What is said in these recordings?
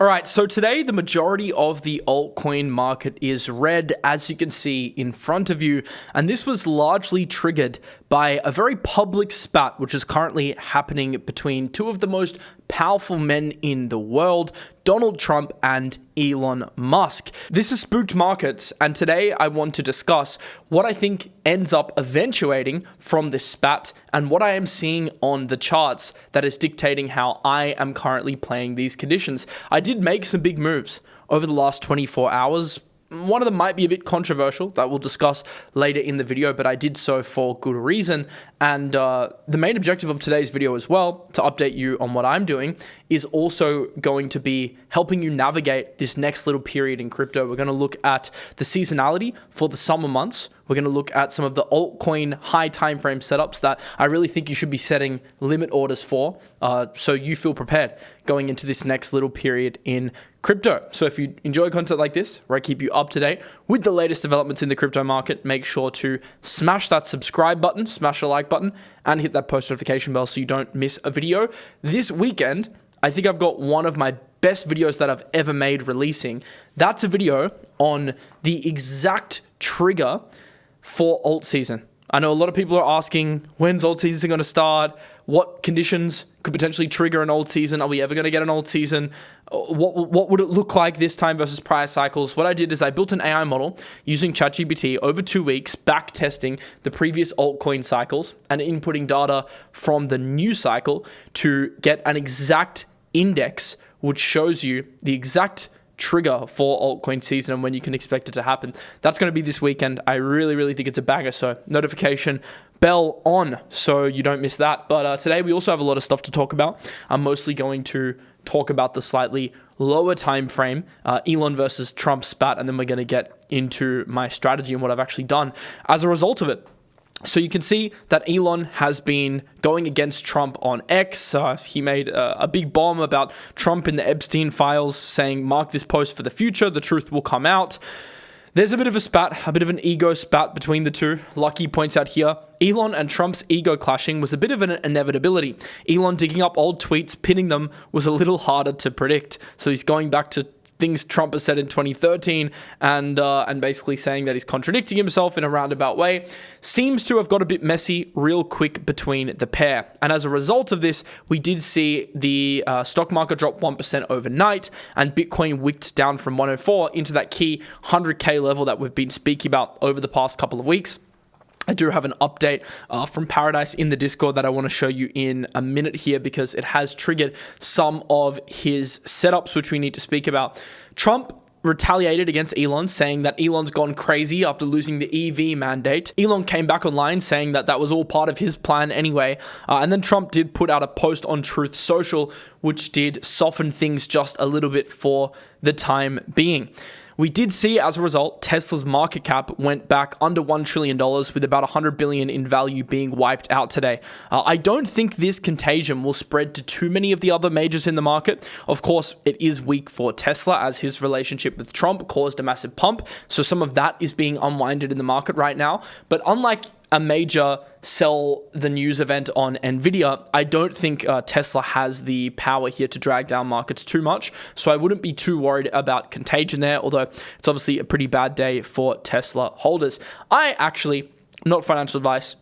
All right, so today the majority of the altcoin market is red, as you can see in front of you, and this was largely triggered by a very public spat which is currently happening between two of the most powerful men in the world, Donald Trump and Elon Musk. This has spooked markets, and today I want to discuss what I think ends up eventuating from this spat and what I am seeing on the charts that is dictating how I am currently playing these conditions. I did make some big moves over the last 24 hours. One of them might be a bit controversial that we'll discuss later in the video, but I did so for good reason. And the main objective of today's video as well, to update you on what I'm doing, is also going to be helping you navigate this next little period in crypto. We're going to look at the seasonality for the summer months. We're going to look at some of the altcoin high time frame setups that I really think you should be setting limit orders for, so you feel prepared going into this next little period in crypto. So if you enjoy content like this, where I keep you up to date with the latest developments in the crypto market, make sure to smash that subscribe button, smash the like button, and hit that post notification bell so you don't miss a video. This weekend, I think I've got one of my best videos that I've ever made releasing. That's a video on the exact trigger for Altseason. I know a lot of people are asking, when's Altseason going to start? What conditions could potentially trigger an Altseason? Are we ever going to get an Altseason? What would it look like this time versus prior cycles? What I did is I built an AI model using ChatGPT over 2 weeks, back testing the previous altcoin cycles and inputting data from the new cycle to get an exact index which shows you the exact trigger for altcoin season and when you can expect it to happen. That's going to be this weekend. I really think it's a banger, so notification bell on so you don't miss that. But today we also have a lot of stuff to talk about. I'm mostly going to talk about the slightly lower time frame, Elon versus Trump spat, and then we're going to get into my strategy and what I've actually done as a result of it. So you can see that Elon has been going against Trump on X. He made a big bomb about Trump in the Epstein files, saying, mark this post for the future, the truth will come out. There's a bit of a spat, a bit of an ego spat between the two. Lucky points out here, Elon and Trump's ego clashing was a bit of an inevitability. Elon digging up old tweets, pinning them, was a little harder to predict. So he's going back to things Trump has said in 2013 and basically saying that he's contradicting himself in a roundabout way. Seems to have got a bit messy real quick between the pair. And as a result of this, we did see the stock market drop 1% overnight, and Bitcoin wicked down from 104 into that key 100K level that we've been speaking about over the past couple of weeks. I do have an update from Paradise in the Discord that I want to show you in a minute here because it has triggered some of his setups, which we need to speak about. Trump retaliated against Elon, saying that Elon's gone crazy after losing the EV mandate. Elon came back online saying that that was all part of his plan anyway. And then Trump did put out a post on Truth Social, which did soften things just a little bit for the time being. We did see, as a result, Tesla's market cap went back under $1 trillion with about $100 billion in value being wiped out today. I don't think this contagion will spread to too many of the other majors in the market. Of course, it is weak for Tesla as his relationship with Trump caused a massive pump. So some of that is being unwinded in the market right now. But unlike a major sell the news event on Nvidia, I don't think Tesla has the power here to drag down markets too much. So I wouldn't be too worried about contagion there, although it's obviously a pretty bad day for Tesla holders. I actually, not financial advice,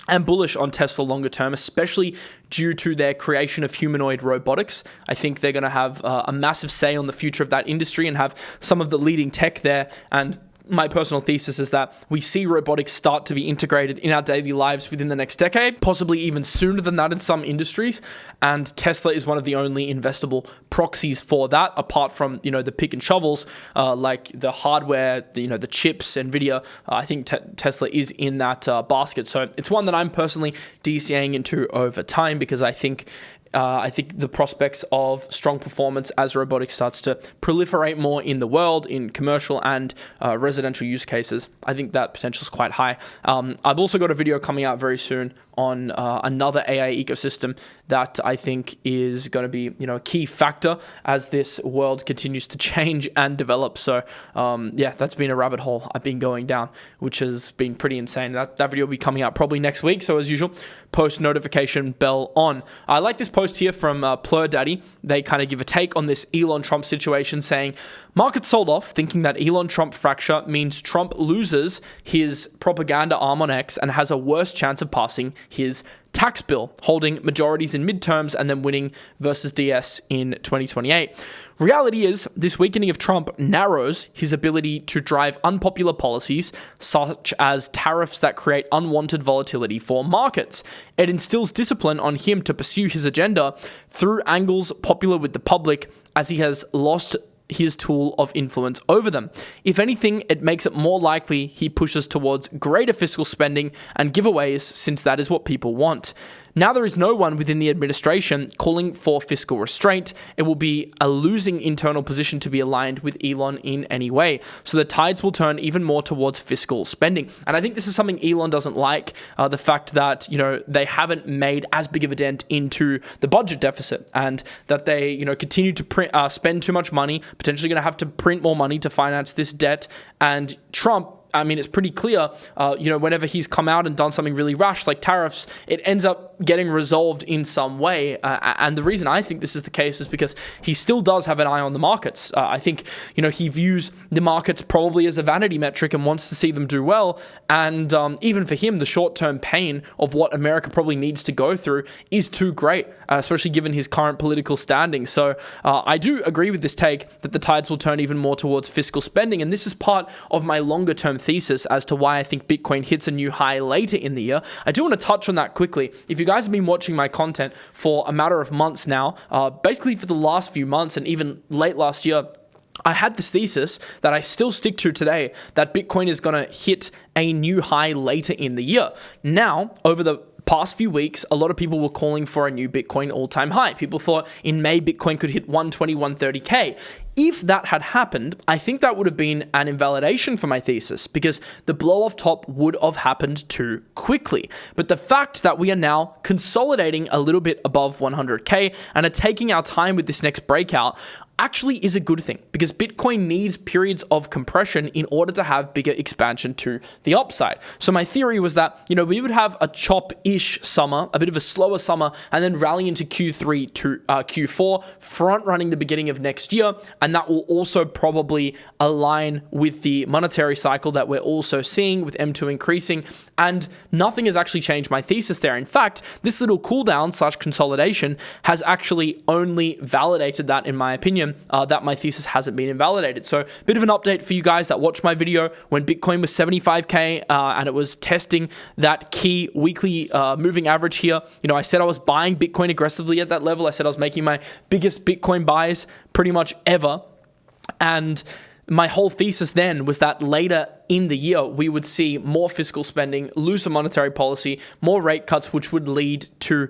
am bullish on Tesla longer term, especially due to their creation of humanoid robotics. I think they're going to have a massive say on the future of that industry and have some of the leading tech there. And my personal thesis is that we see robotics start to be integrated in our daily lives within the next decade, possibly even sooner than that in some industries. And Tesla is one of the only investable proxies for that, apart from, the pick and shovels, like the hardware, the chips, Nvidia. I think Tesla is in that basket. So it's one that I'm personally DCAing into over time because I think the prospects of strong performance as robotics starts to proliferate more in the world, in commercial and residential use cases, I think that potential is quite high. I've also got a video coming out very soon on another AI ecosystem that I think is going to be, a key factor as this world continues to change and develop. So yeah, that's been a rabbit hole I've been going down, which has been pretty insane. That video will be coming out probably next week. So as usual, post notification bell on. I like this post here from Plur Daddy. They kind of give a take on this Elon Trump situation, saying markets sold off thinking that Elon Trump fracture means Trump loses his propaganda arm on X and has a worse chance of passing his tax bill, holding majorities in midterms and then winning versus DS in 2028. Reality is, this weakening of Trump narrows his ability to drive unpopular policies, such as tariffs that create unwanted volatility for markets. It instills discipline on him to pursue his agenda through angles popular with the public, as he has lost his tool of influence over them. If anything, it makes it more likely he pushes towards greater fiscal spending and giveaways, since that is what people want. Now there is no one within the administration calling for fiscal restraint. It will be a losing internal position to be aligned with Elon in any way. So the tides will turn even more towards fiscal spending. And I think this is something Elon doesn't like, the fact that, they haven't made as big of a dent into the budget deficit, and that they, continue to spend too much money, potentially going to have to print more money to finance this debt. And Trump, I mean, it's pretty clear, whenever he's come out and done something really rash like tariffs, it ends up getting resolved in some way. And the reason I think this is the case is because he still does have an eye on the markets. I think, he views the markets probably as a vanity metric and wants to see them do well. And even for him, the short-term pain of what America probably needs to go through is too great, especially given his current political standing. So I do agree with this take that the tides will turn even more towards fiscal spending. And this is part of my longer-term thesis as to why I think Bitcoin hits a new high later in the year. I do want to touch on that quickly. If you guys have been watching my content for a matter of months now, basically for the last few months and even late last year, I had this thesis that I still stick to today, that Bitcoin is going to hit a new high later in the year. Now, over the past few weeks, a lot of people were calling for a new Bitcoin all-time high. People thought in May, Bitcoin could hit 120, 130K. If that had happened, I think that would have been an invalidation for my thesis, because the blow off top would have happened too quickly. But the fact that we are now consolidating a little bit above 100K and are taking our time with this next breakout actually is a good thing, because Bitcoin needs periods of compression in order to have bigger expansion to the upside. So my theory was that, we would have a chop-ish summer, a bit of a slower summer, and then rally into Q3 to Q4, front-running the beginning of next year. And that will also probably align with the monetary cycle that we're also seeing with M2 increasing. And nothing has actually changed my thesis there. In fact, this little cool down / consolidation has actually only validated that, in my opinion, that my thesis hasn't been invalidated. So a bit of an update for you guys that watched my video when Bitcoin was 75K and it was testing that key weekly moving average here. I said I was buying Bitcoin aggressively at that level. I said I was making my biggest Bitcoin buys pretty much ever. And my whole thesis then was that later in the year, we would see more fiscal spending, looser monetary policy, more rate cuts, which would lead to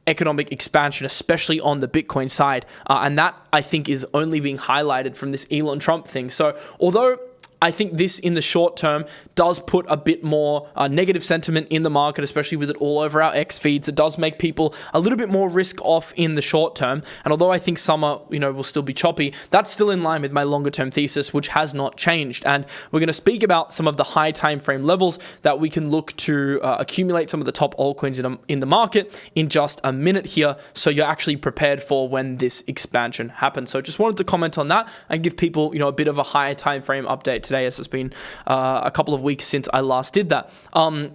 economic expansion, especially on the Bitcoin side. And that, I think, is only being highlighted from this Elon Trump thing. So although I think this in the short term does put a bit more negative sentiment in the market, especially with it all over our X feeds. It does make people a little bit more risk off in the short term. And although I think summer, will still be choppy, that's still in line with my longer term thesis, which has not changed. And we're going to speak about some of the high time frame levels that we can look to accumulate some of the top altcoins in the market in just a minute here, so you're actually prepared for when this expansion happens. So just wanted to comment on that and give people, a bit of a higher time frame update today, as it's been a couple of weeks since I last did that.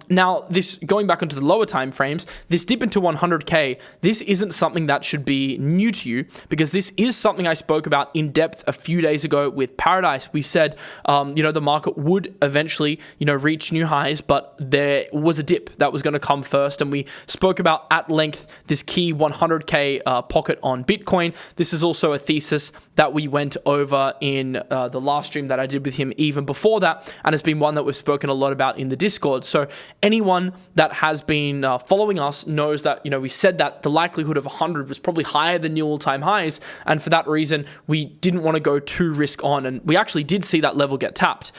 Now, this going back onto the lower time frames, this dip into 100K, this isn't something that should be new to you, because this is something I spoke about in depth a few days ago with Paradise. We said, the market would eventually, reach new highs, but there was a dip that was going to come first, and we spoke about at length this key 100K pocket on Bitcoin. This is also a thesis that we went over in the last stream that I did with him, even before that, and has been one that we've spoken a lot about in the Discord. So anyone that has been following us knows that, we said that the likelihood of 100 was probably higher than new all-time highs, and for that reason, we didn't want to go too risk on, and we actually did see that level get tapped.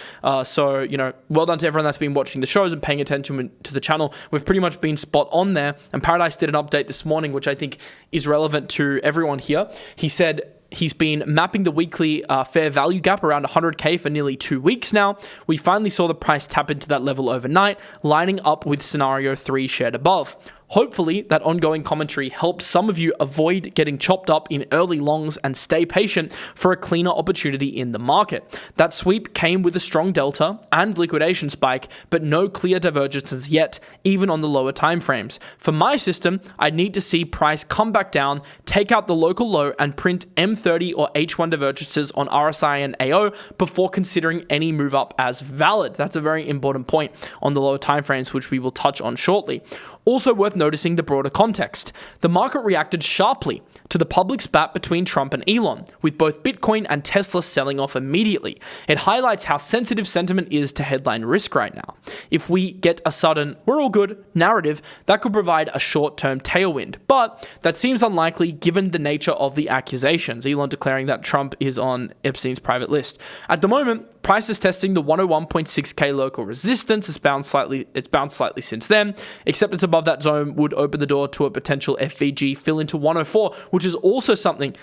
So, well done to everyone that's been watching the shows and paying attention to the channel. We've pretty much been spot on there, and Paradise did an update this morning, which I think is relevant to everyone here. He said he's been mapping the weekly fair value gap around 100K for nearly 2 weeks now. We finally saw the price tap into that level overnight, lining up with scenario 3 shared above. Hopefully, that ongoing commentary helps some of you avoid getting chopped up in early longs and stay patient for a cleaner opportunity in the market. That sweep came with a strong delta and liquidation spike, but no clear divergences yet, even on the lower timeframes. For my system, I need to see price come back down, take out the local low, and print M30 or H1 divergences on RSI and AO before considering any move up as valid. That's a very important point on the lower timeframes, which we will touch on shortly. Also worth noticing the broader context. The market reacted sharply to the public spat between Trump and Elon, with both Bitcoin and Tesla selling off immediately. It highlights how sensitive sentiment is to headline risk right now. If we get a sudden "we're all good" narrative, that could provide a short-term tailwind, but that seems unlikely given the nature of the accusations, Elon declaring that Trump is on Epstein's private list. At the moment, price is testing the 101.6K local resistance. It's bounced slightly since then, except it's above that zone would open the door to a potential FVG fill into 104, which is also something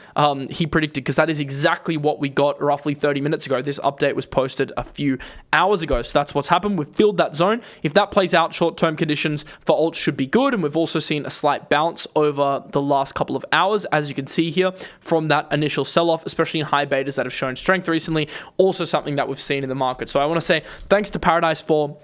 he predicted, because that is exactly what we got roughly 30 minutes ago. This update was posted a few hours ago, so that's what's happened. We've filled that zone. If that plays out, short-term conditions for alts should be good, and we've also seen a slight bounce over the last couple of hours, as you can see here, from that initial sell-off, especially in high betas that have shown strength recently, also something that we've seen in the market. So I want to say thanks to Paradise for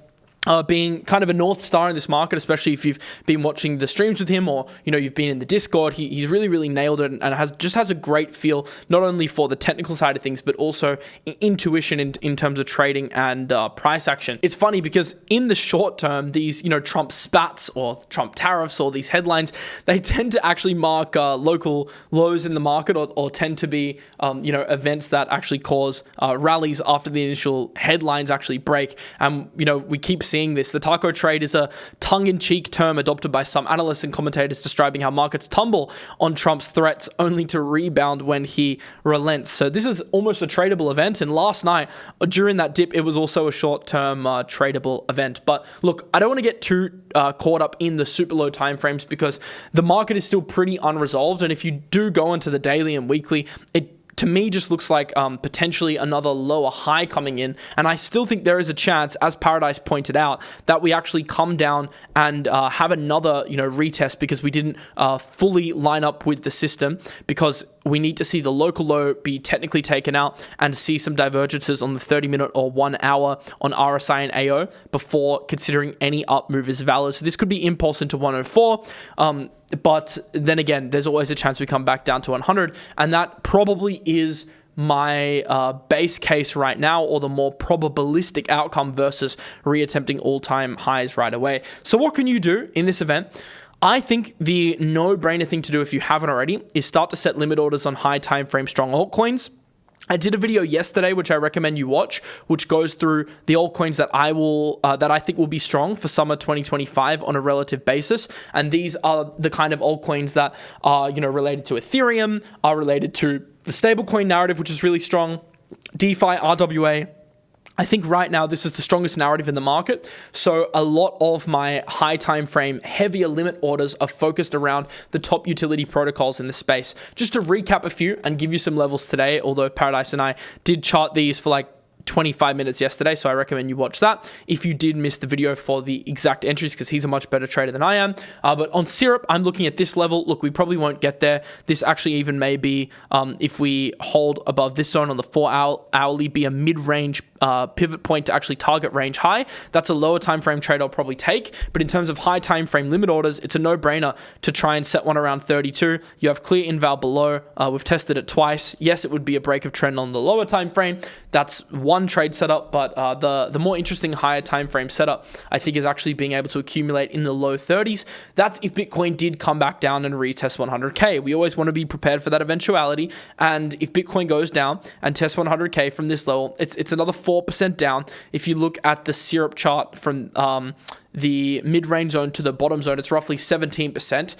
being kind of a North Star in this market, especially if you've been watching the streams with him, or you've been in the Discord. He's really nailed it, and has a great feel not only for the technical side of things, but also intuition in terms of trading and price action. It's funny because in the short term, these Trump spats or Trump tariffs or these headlines, they tend to actually mark local lows in the market, or tend to be events that actually cause rallies after the initial headlines actually break. And we keep seeing this. The taco trade is a tongue-in-cheek term adopted by some analysts and commentators describing how markets tumble on Trump's threats only to rebound when he relents. So this is almost a tradable event, and last night during that dip, it was also a short-term tradable event. But look, I don't want to get too caught up in the super low timeframes, because the market is still pretty unresolved, and if you do go into the daily and weekly, it to me just looks like potentially another lower high coming in, and I still think there is a chance, as Paradise pointed out, that we actually come down and have another retest, because we didn't fully line up with the system, because we need to see the local low be technically taken out and see some divergences on the 30-minute or 1 hour on RSI and AO before considering any up move is valid. So this could be impulse into 104, but then again, there's always a chance we come back down to 100, and that probably is my base case right now, or the more probabilistic outcome versus reattempting all-time highs right away. So what can you do in this event? I think the no-brainer thing to do, if you haven't already, is start to set limit orders on high time frame strong altcoins. I did a video yesterday, which I recommend you watch, which goes through the altcoins that I think will be strong for summer 2025 on a relative basis. And these are the kind of altcoins that are related to Ethereum, are related to the stablecoin narrative, which is really strong, DeFi, RWA. I think right now this is the strongest narrative in the market. So a lot of my high time frame, heavier limit orders are focused around the top utility protocols in the space. Just to recap a few and give you some levels today, although Paradise and I did chart these for like 25 minutes yesterday, so I recommend you watch that if you did miss the video for the exact entries, because he's a much better trader than I am. But on Syrup, I'm looking at this level. Look, we probably won't get there. This actually even may be, if we hold above this zone on the 4-hourly, be a mid-range pivot point to actually target range high. That's a lower time frame trade I'll probably take, but in terms of high time frame limit orders, it's a no-brainer to try and set one around 32. You have clear inval below. We've tested it twice. Yes, it would be a break of trend on the lower time frame. That's one trade setup, but the more interesting higher time frame setup, I think, is actually being able to accumulate in the low 30s. That's if Bitcoin did come back down and retest 100K. We always want to be prepared for that eventuality, and if Bitcoin goes down and tests 100K from this level, it's another 4% down. If you look at the syrup chart from the mid-range zone to the bottom zone, it's roughly 17%.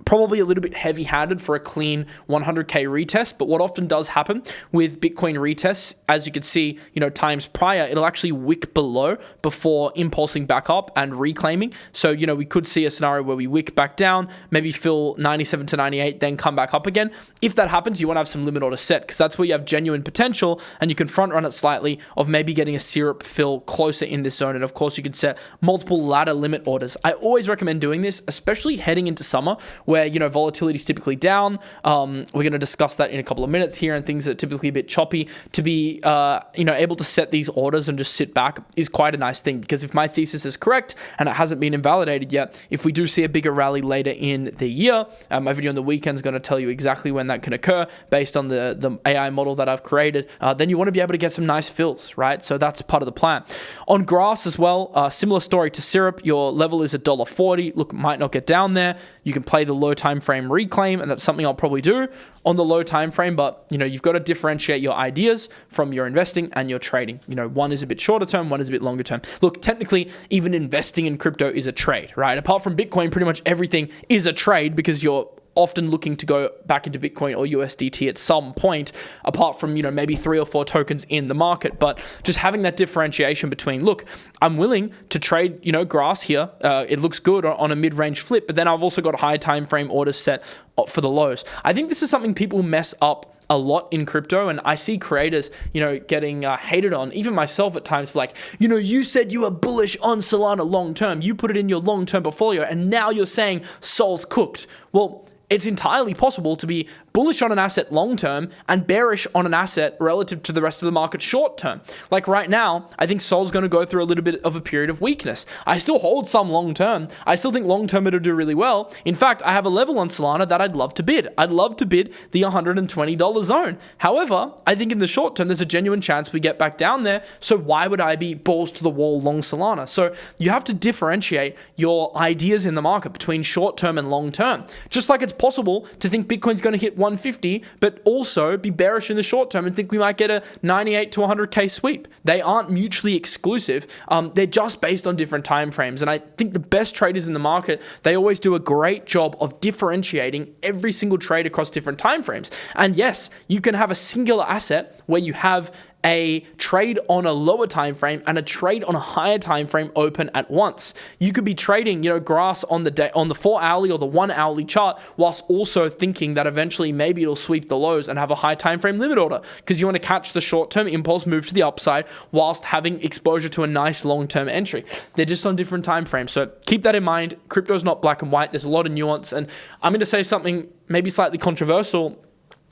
Probably a little bit heavy-handed for a clean 100K retest, but what often does happen with Bitcoin retests, as you can see, times prior, it'll actually wick below before impulsing back up and reclaiming. So, we could see a scenario where we wick back down, maybe fill 97 to 98, then come back up again. If that happens, you want to have some limit order set, because that's where you have genuine potential, and you can front run it slightly of maybe getting a syrup fill closer in this zone. And of course, you can set multiple ladder limit orders. I always recommend doing this, especially heading into summer, where volatility is typically down. We're going to discuss that in a couple of minutes here, and things that are typically a bit choppy. To be able to set these orders and just sit back is quite a nice thing, because if my thesis is correct and it hasn't been invalidated yet, if we do see a bigger rally later in the year, my video on the weekend is going to tell you exactly when that can occur based on the AI model that I've created. Then you want to be able to get some nice fills, right? So that's part of the plan. On grass as well, similar story to syrup. Your level is $1.40. Look, might not get down there. You can play the low time frame reclaim, and that's something I'll probably do on the low time frame. But you've got to differentiate your ideas from your investing and your trading. One is a bit shorter term, one is a bit longer term. Look, technically, even investing in crypto is a trade, right? Apart from Bitcoin, pretty much everything is a trade, because you're often looking to go back into Bitcoin or USDT at some point, apart from, maybe 3 or 4 tokens in the market. But just having that differentiation between, look, I'm willing to trade, grass here. It looks good on a mid-range flip, but then I've also got high time frame orders set for the lows. I think this is something people mess up a lot in crypto, and I see creators, getting hated on, even myself at times, for like, you said you were bullish on Solana long term. You put it in your long term portfolio, and now you're saying Sol's cooked. Well, it's entirely possible to be bullish on an asset long term and bearish on an asset relative to the rest of the market short term. Like right now, I think Sol's going to go through a little bit of a period of weakness. I still hold some long term. I still think long term it'll do really well. In fact, I have a level on Solana that I'd love to bid. I'd love to bid the $120 zone. However, I think in the short term, there's a genuine chance we get back down there. So why would I be balls to the wall long Solana? So you have to differentiate your ideas in the market between short term and long term. Just like it's possible to think Bitcoin's going to hit 150, but also be bearish in the short term and think we might get a 98 to 100K sweep. They aren't mutually exclusive. They're just based on different time frames. And I think the best traders in the market, they always do a great job of differentiating every single trade across different time frames. And yes, you can have a singular asset where you have a trade on a lower time frame and a trade on a higher time frame open at once. You could be trading, grass on the day, on the 4 hourly or the 1 hourly chart, whilst also thinking that eventually maybe it'll sweep the lows and have a high time frame limit order, because you want to catch the short term impulse move to the upside whilst having exposure to a nice long term entry. They're just on different time frames. So keep that in mind. Crypto's not black and white. There's a lot of nuance, and I'm going to say something maybe slightly controversial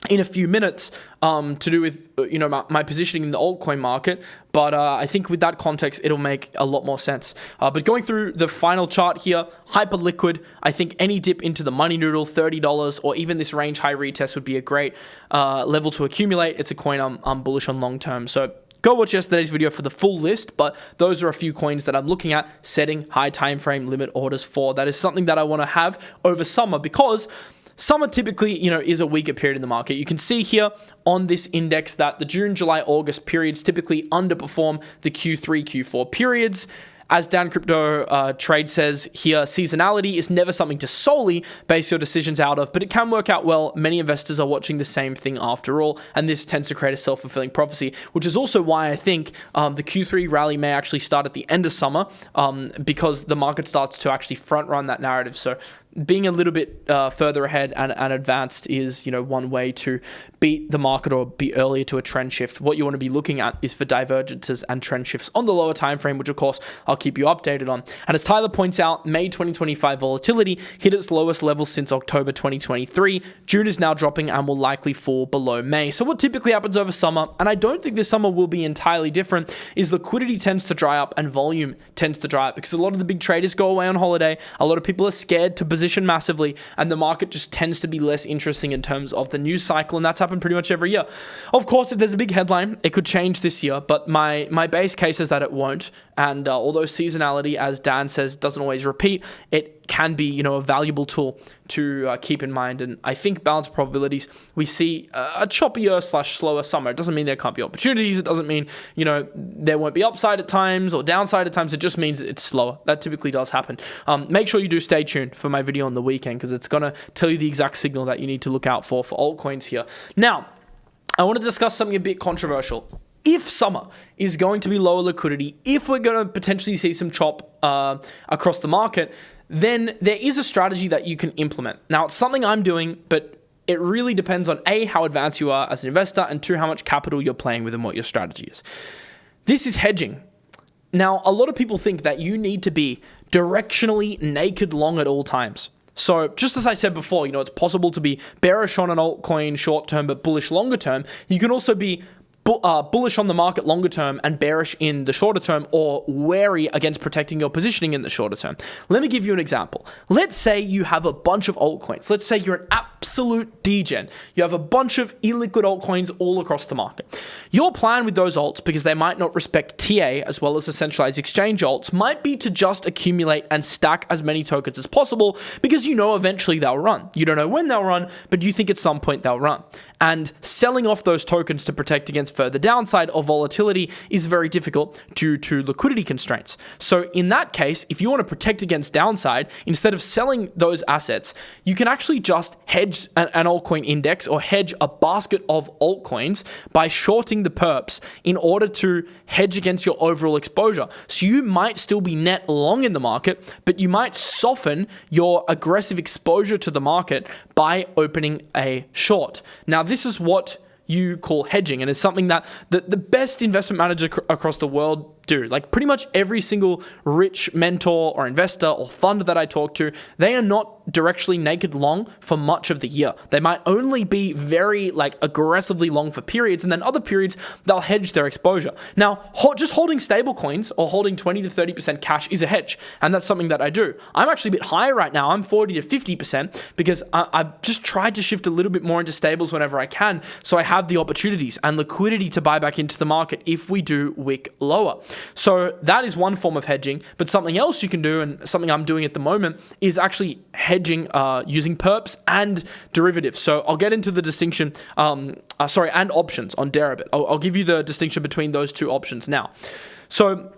in a few minutes to do with my positioning in the altcoin market, but I think with that context it'll make a lot more sense. But going through the final chart here, hyper liquid, I think any dip into the money noodle, $30, or even this range high retest would be a great level to accumulate. It's a coin I'm bullish on long term. So go watch yesterday's video for the full list, but those are a few coins that I'm looking at setting high time frame limit orders for. That is something that I want to have over summer, because summer typically, is a weaker period in the market. You can see here on this index that the June, July, August periods typically underperform the Q3, Q4 periods. As Dan Crypto Trade says here, seasonality is never something to solely base your decisions out of, but it can work out well. Many investors are watching the same thing after all, and this tends to create a self-fulfilling prophecy, which is also why I think the Q3 rally may actually start at the end of summer, because the market starts to actually front-run that narrative. So being a little bit further ahead and advanced is, one way to beat the market or be earlier to a trend shift. What you want to be looking at is for divergences and trend shifts on the lower time frame, which of course I'll keep you updated on. And as Tyler points out, May 2025 volatility hit its lowest level since October 2023. June is now dropping and will likely fall below May. So what typically happens over summer, and I don't think this summer will be entirely different, is liquidity tends to dry up and volume tends to dry up, because a lot of the big traders go away on holiday. A lot of people are scared to position massively, and the market just tends to be less interesting in terms of the news cycle, and that's happened pretty much every year. Of course, if there's a big headline, it could change this year, but my base case is that it won't. And although seasonality, as Dan says, doesn't always repeat, it can be, a valuable tool to keep in mind. And I think balanced probabilities, we see a choppier / slower summer. It doesn't mean there can't be opportunities. It doesn't mean, there won't be upside at times or downside at times. It just means it's slower. That typically does happen. Make sure you do stay tuned for my video on the weekend, because it's going to tell you the exact signal that you need to look out for altcoins here. Now, I want to discuss something a bit controversial. If summer is going to be lower liquidity, if we're going to potentially see some chop across the market, then there is a strategy that you can implement. Now, it's something I'm doing, but it really depends on A, how advanced you are as an investor, and 2, how much capital you're playing with and what your strategy is. This is hedging. Now, a lot of people think that you need to be directionally naked long at all times. So just as I said before, it's possible to be bearish on an altcoin short term, but bullish longer term. You can also be bullish on the market longer term and bearish in the shorter term, or wary against protecting your positioning in the shorter term. Let me give you an example. Let's say you have a bunch of altcoins. Let's say you're an absolute degen. You have a bunch of illiquid altcoins all across the market. Your plan with those alts, because they might not respect TA as well as the centralized exchange alts, might be to just accumulate and stack as many tokens as possible, because eventually they'll run. You don't know when they'll run, but you think at some point they'll run. And selling off those tokens to protect against further downside or volatility is very difficult due to liquidity constraints. So in that case, if you want to protect against downside, instead of selling those assets, you can actually just hedge an altcoin index or hedge a basket of altcoins by shorting the perps in order to hedge against your overall exposure. So you might still be net long in the market, but you might soften your aggressive exposure to the market by opening a short. Now, this is what you call hedging, and it's something that the best investment managers across the world do. Like pretty much every single rich mentor or investor or fund that I talk to, they are not directionally naked long for much of the year. They might only be very aggressively long for periods, and then other periods they'll hedge their exposure. Now, just holding stable coins or holding 20 to 30% cash is a hedge, and that's something that I do. I'm actually a bit higher right now. I'm 40 to 50% because I've just tried to shift a little bit more into stables whenever I can, so I have the opportunities and liquidity to buy back into the market if we do wick lower. So that is one form of hedging, but something else you can do, and something I'm doing at the moment, is actually hedging using perps and derivatives. So I'll get into the distinction, and options on Deribit. I'll give you the distinction between those two options now. So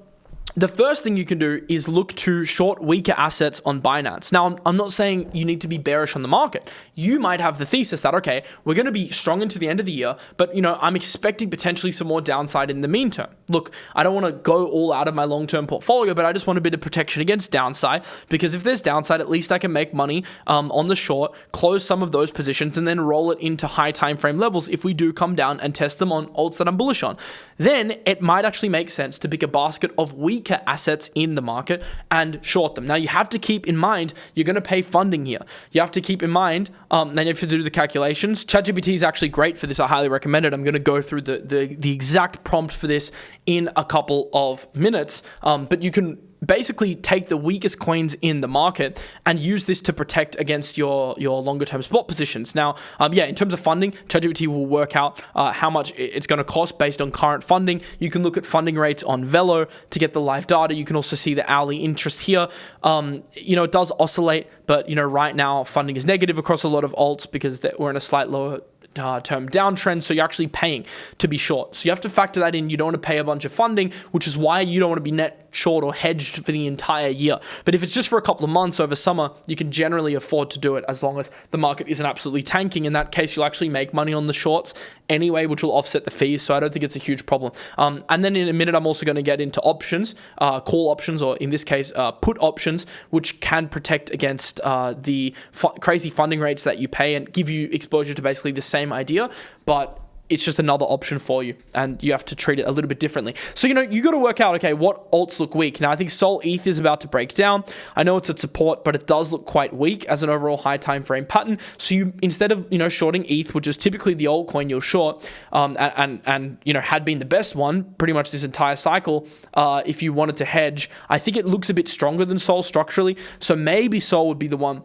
the first thing you can do is look to short weaker assets on Binance. Now, I'm not saying you need to be bearish on the market. You might have the thesis that, okay, we're going to be strong into the end of the year, but I'm expecting potentially some more downside in the meantime. Look, I don't want to go all out of my long-term portfolio, but I just want a bit of protection against downside, because if there's downside, at least I can make money on the short, close some of those positions, and then roll it into high time frame levels if we do come down and test them on alts that I'm bullish on. Then it might actually make sense to pick a basket of weaker assets in the market and short them. Now, you have to keep in mind you're going to pay funding here. You have to keep in mind, then you have to do the calculations. ChatGPT is actually great for this. I highly recommend it. I'm going to go through the exact prompt for this in a couple of minutes, but you can basically take the weakest coins in the market and use this to protect against your longer term spot positions. Now, in terms of funding, ChatGPT will work out how much it's going to cost based on current funding. You can look at funding rates on Velo to get the live data. You can also see the hourly interest here. It does oscillate, but right now funding is negative across a lot of alts because we're in a slight lower term downtrend, so you're actually paying to be short. So you have to factor that in. You don't want to pay a bunch of funding, which is why you don't want to be net short or hedged for the entire year. But if it's just for a couple of months over summer, you can generally afford to do it as long as the market isn't absolutely tanking. In that case, you'll actually make money on the shorts anyway, which will offset the fees. So I don't think it's a huge problem. And then in a minute, I'm also going to get into options, call options, or in this case, put options, which can protect against the crazy funding rates that you pay and give you exposure to basically the same idea, but it's just another option for you, and you have to treat it a little bit differently. So, you got to work out, okay, what alts look weak. Now, I think Sol ETH is about to break down. I know it's at support, but it does look quite weak as an overall high time frame pattern. So you, instead of, shorting ETH, which is typically the altcoin you'll short, and had been the best one pretty much this entire cycle, if you wanted to hedge, I think it looks a bit stronger than Sol structurally. So maybe Sol would be the one.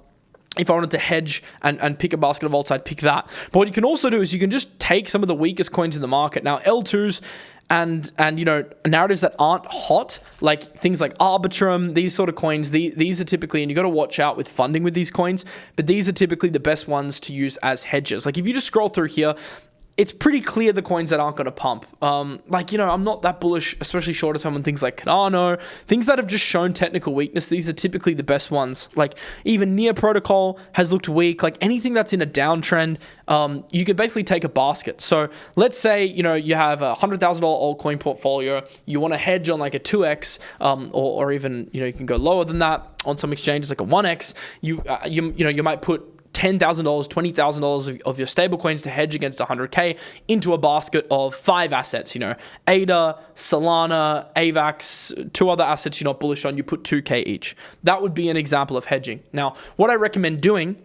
If I wanted to hedge and pick a basket of alts, I'd pick that. But what you can also do is you can just take some of the weakest coins in the market. Now, L2s and narratives that aren't hot, like things like Arbitrum, these sort of coins, these are typically, and you got to watch out with funding with these coins, but these are typically the best ones to use as hedges. Like if you just scroll through here, it's pretty clear the coins that aren't going to pump. I'm not that bullish, especially shorter term on things like Cardano, things that have just shown technical weakness. These are typically the best ones. Like even Near Protocol has looked weak. Like anything that's in a downtrend, you could basically take a basket. So let's say, you have a $100,000 altcoin portfolio. You want to hedge on like a 2x, or even, you can go lower than that on some exchanges, like a 1x. You might put $10,000, $20,000 of your stable coins to hedge against 100K into a basket of 5 assets, ADA, Solana, AVAX, 2 other assets you're not bullish on, you put 2K each. That would be an example of hedging. Now, what I recommend doing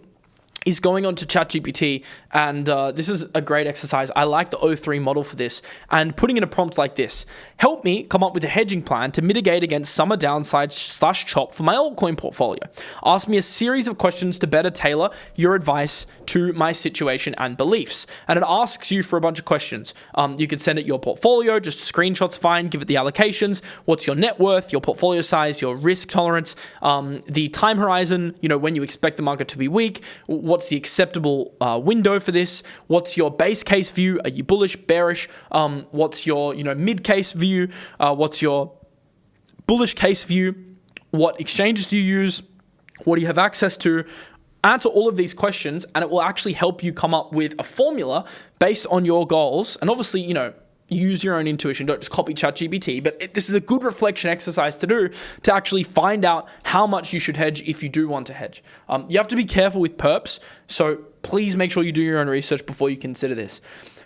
is going on to ChatGPT, and this is a great exercise. I like the O3 model for this, and putting in a prompt like this: help me come up with a hedging plan to mitigate against summer downside / chop for my altcoin portfolio. Ask me a series of questions to better tailor your advice to my situation and beliefs. And it asks you for a bunch of questions. You could send it your portfolio, just screenshots fine, give it the allocations, what's your net worth, your portfolio size, your risk tolerance, the time horizon, when you expect the market to be weak, what's the acceptable window for this, what's your base case view, are you bullish, bearish, what's your mid case view, what's your bullish case view, what exchanges do you use, what do you have access to. Answer all of these questions, and it will actually help you come up with a formula based on your goals. And obviously, use your own intuition. Don't just copy ChatGPT, but this is a good reflection exercise to do to actually find out how much you should hedge if you do want to hedge. You have to be careful with perps, so please make sure you do your own research before you consider this.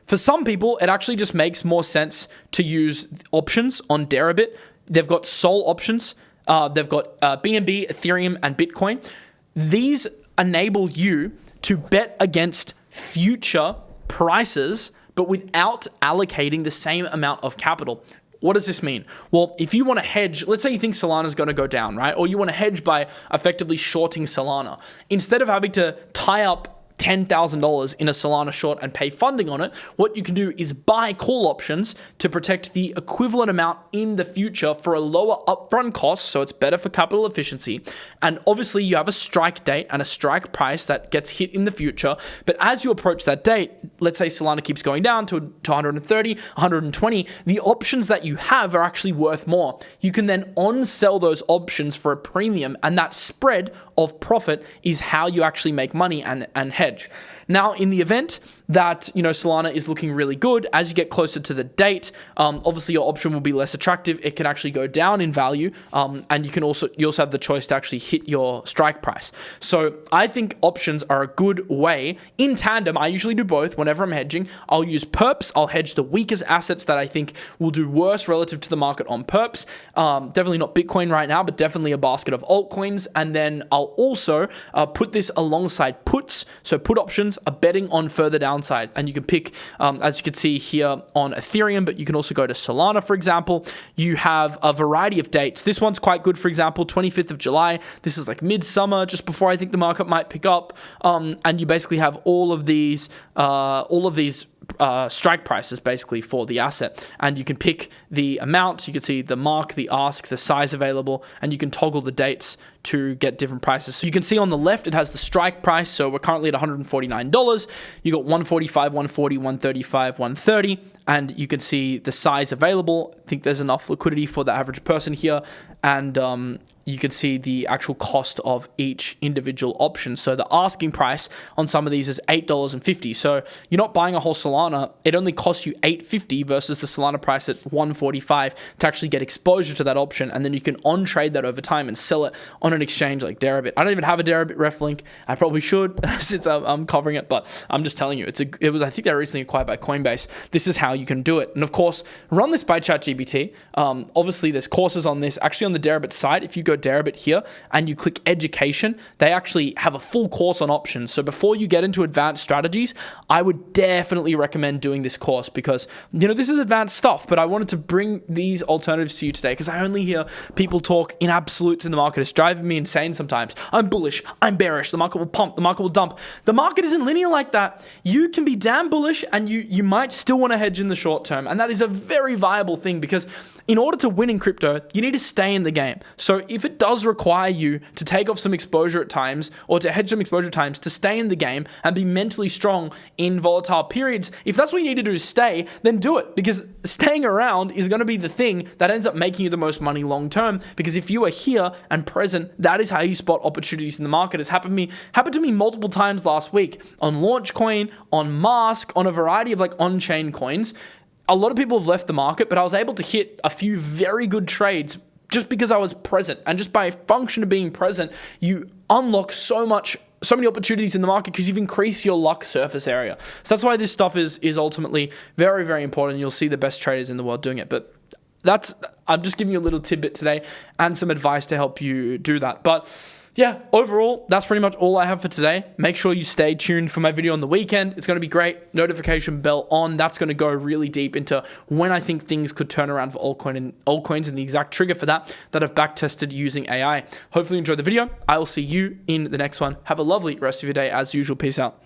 For some people, it actually just makes more sense to use options on Deribit. They've got SOL options. They've got BNB, Ethereum, and Bitcoin. These enable you to bet against future prices, but without allocating the same amount of capital. What does this mean? Well, if you want to hedge, let's say you think Solana is going to go down, right? Or you want to hedge by effectively shorting Solana. Instead of having to tie up $10,000 in a Solana short and pay funding on it, what you can do is buy call options to protect the equivalent amount in the future for a lower upfront cost, so it's better for capital efficiency. And obviously you have a strike date and a strike price that gets hit in the future, but as you approach that date, let's say Solana keeps going down to 130, 120, the options that you have are actually worth more. You can then on-sell those options for a premium, and that spread of profit is how you actually make money and hedge. Now, in the event that, Solana is looking really good, as you get closer to the date, obviously your option will be less attractive. It can actually go down in value, and you also have the choice to actually hit your strike price. So I think options are a good way. In tandem, I usually do both. Whenever I'm hedging, I'll use perps. I'll hedge the weakest assets that I think will do worse relative to the market on perps. Definitely not Bitcoin right now, but definitely a basket of altcoins. And then I'll also put this alongside puts. So put options are betting on further downside, and you can pick, as you can see here on Ethereum, but you can also go to Solana, for example. You have a variety of dates. This one's quite good, for example, 25th of July. This is like midsummer, just before I think the market might pick up, and you basically have all of these strike prices basically for the asset, and you can pick the amount. You can see the mark, the ask, the size available, and you can toggle the dates to get different prices. So you can see on the left, it has the strike price. So we're currently at $149. You got 145, 140, 135, 130, and you can see the size available. I think there's enough liquidity for the average person here, and you can see the actual cost of each individual option. So the asking price on some of these is $8.50. So you're not buying a whole Solana. It only costs you $8.50 versus the Solana price at $145 to actually get exposure to that option. And then you can on-trade that over time and sell it on an exchange like Deribit. I don't even have a Deribit ref link. I probably should since I'm covering it, but I'm just telling you, it was, I think they were recently acquired by Coinbase. This is how you can do it. And of course, run this by ChatGPT. Obviously, there's courses on this. Actually, on the Deribit site, if you go Deribit here and you click education, they actually have a full course on options. So before you get into advanced strategies, I would definitely recommend doing this course because, this is advanced stuff, but I wanted to bring these alternatives to you today because I only hear people talk in absolutes in the market. It's driving driving me insane sometimes. I'm bullish, I'm bearish, the market will pump, the market will dump. The market isn't linear like that. You can be damn bullish and you might still want to hedge in the short term. And that is a very viable thing, because in order to win in crypto, you need to stay in the game. So if it does require you to take off some exposure at times, or to hedge some exposure at times, to stay in the game and be mentally strong in volatile periods, if that's what you need to do to stay, then do it, because staying around is going to be the thing that ends up making you the most money long term. Because if you are here and present, that is how you spot opportunities in the market. It's happened to me multiple times last week on Launchcoin, on Musk, on a variety of like on-chain coins. A lot of people have left the market, but I was able to hit a few very good trades just because I was present. And just by function of being present, you unlock so many opportunities in the market because you've increased your luck surface area. So that's why this stuff is ultimately very, very important. You'll see the best traders in the world doing it. But I'm just giving you a little tidbit today and some advice to help you do that. But yeah, overall, that's pretty much all I have for today. Make sure you stay tuned for my video on the weekend. It's going to be great. Notification bell on. That's going to go really deep into when I think things could turn around for altcoins and the exact trigger for that I've backtested using AI. Hopefully you enjoyed the video. I will see you in the next one. Have a lovely rest of your day as usual. Peace out.